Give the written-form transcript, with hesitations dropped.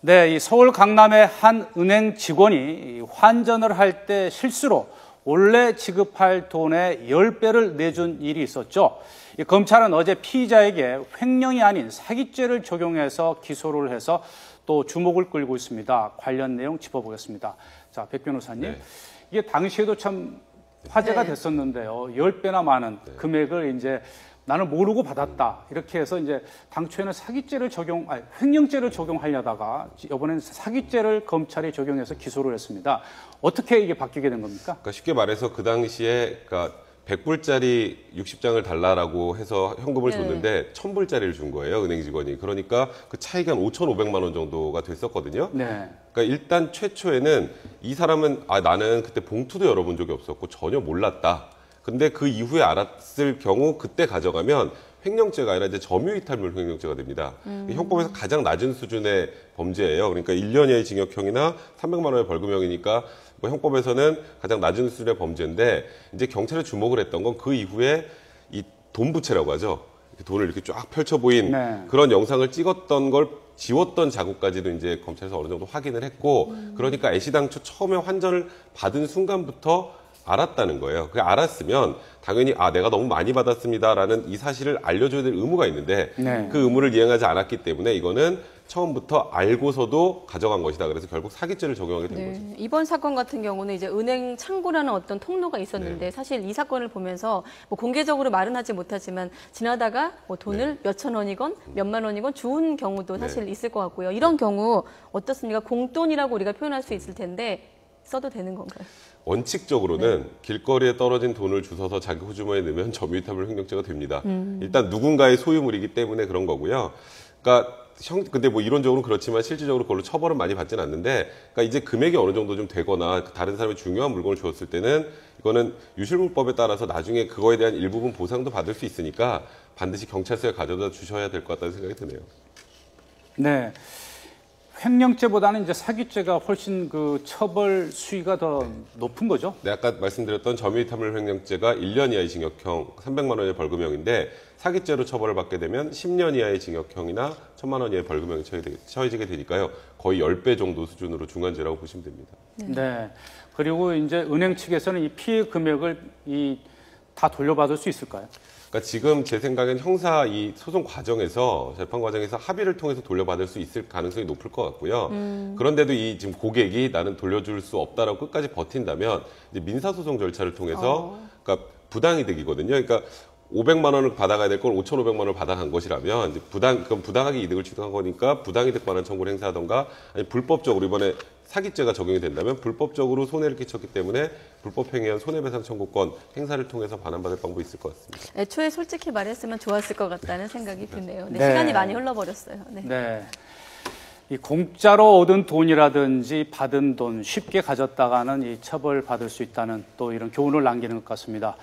네, 이 서울 강남의 한 은행 직원이 환전을 할 때 실수로 원래 지급할 돈의 10배를 내준 일이 있었죠. 검찰은 어제 피의자에게 횡령이 아닌 사기죄를 적용해서 기소를 해서 또 주목을 끌고 있습니다. 관련 내용 짚어보겠습니다. 자, 백 변호사님, 네. 이게 당시에도 참 화제가 됐었는데요. 10배나 많은 금액을 이제 나는 모르고 받았다. 이렇게 해서 이제 당초에는 횡령죄를 적용하려다가 이번에는 사기죄를 검찰이 적용해서 기소를 했습니다. 어떻게 이게 바뀌게 된 겁니까? 그러니까 쉽게 말해서 그 당시에 100불짜리 60장을 달라라고 해서 현금을 줬는데 1000불짜리를 준 거예요, 은행 직원이. 그러니까 그 차이가 한 5,500만 원 정도가 됐었거든요. 네. 그러니까 일단 최초에는 이 사람은 나는 그때 봉투도 열어본 적이 없었고 전혀 몰랐다. 근데 그 이후에 알았을 경우 그때 가져가면 횡령죄가 아니라 이제 점유이탈물 횡령죄가 됩니다. 형법에서 가장 낮은 수준의 범죄예요. 그러니까 1년 이하의 징역형이나 300만 원의 벌금형이니까 뭐 형법에서는 가장 낮은 수준의 범죄인데 이제 경찰에 주목을 했던 건 그 이후에 이 돈부채라고 하죠. 돈을 이렇게 쫙 펼쳐 보인 그런 영상을 찍었던 걸 지웠던 자국까지도 이제 검찰에서 어느 정도 확인을 했고 그러니까 애시당초 처음에 환전을 받은 순간부터 알았다는 거예요. 그게 알았으면 당연히 내가 너무 많이 받았습니다라는 이 사실을 알려줘야 될 의무가 있는데 그 의무를 이행하지 않았기 때문에 이거는 처음부터 알고서도 가져간 것이다. 그래서 결국 사기죄를 적용하게 된 거죠. 이번 사건 같은 경우는 이제 은행 창구라는 어떤 통로가 있었는데 사실 이 사건을 보면서 뭐 공개적으로 말은 하지 못하지만 지나다가 뭐 돈을 몇천 원이건 몇만 원이건 주운 경우도 사실 있을 것 같고요. 이런 경우 어떻습니까? 공돈이라고 우리가 표현할 수 있을 텐데 써도 되는 건가요? 원칙적으로는 길거리에 떨어진 돈을 주워서 자기 호주머니에 넣으면 점유이탈물 횡령죄가 됩니다. 일단 누군가의 소유물이기 때문에 그런 거고요. 그러니까 근데 뭐 이론적으로는 그렇지만 실질적으로 그걸로 처벌은 많이 받지는 않는데, 그러니까 이제 금액이 어느 정도 좀 되거나 다른 사람이 중요한 물건을 주었을 때는 이거는 유실물법에 따라서 나중에 그거에 대한 일부분 보상도 받을 수 있으니까 반드시 경찰서에 가져다 주셔야 될 것 같다는 생각이 드네요. 네. 횡령죄보다는 이제 사기죄가 훨씬 그 처벌 수위가 더 높은 거죠? 네, 아까 말씀드렸던 점유이탈물 횡령죄가 1년 이하의 징역형, 300만 원의 벌금형인데 사기죄로 처벌을 받게 되면 10년 이하의 징역형이나 1000만 원 이하의 벌금형이 처해지게 되니까요. 거의 10배 정도 수준으로 중한죄라고 보시면 됩니다. 네. 그리고 이제 은행 측에서는 이 피해 금액을 다 돌려받을 수 있을까요? 그러니까 지금 제 생각엔 형사 이 소송 과정에서 재판 과정에서 합의를 통해서 돌려받을 수 있을 가능성이 높을 것 같고요. 그런데도 이 지금 고객이 나는 돌려줄 수 없다라고 끝까지 버틴다면 이제 민사소송 절차를 통해서 그러니까 부당이득이거든요. 그러니까 500만 원을 받아가야 될 걸 5,500만 원을 받아간 것이라면 이제 그럼 부당하게 이득을 취득한 거니까 부당이득 반환 청구를 행사하던가 아니 불법적으로 이번에 사기죄가 적용이 된다면 불법적으로 손해를 끼쳤기 때문에 불법 행위한 손해배상 청구권 행사를 통해서 반환받을 방법이 있을 것 같습니다. 애초에 솔직히 말했으면 좋았을 것 같다는 생각이 드네요. 시간이 많이 흘러버렸어요. 이 공짜로 얻은 돈이라든지 받은 돈 쉽게 가졌다가는 이 처벌받을 수 있다는 또 이런 교훈을 남기는 것 같습니다.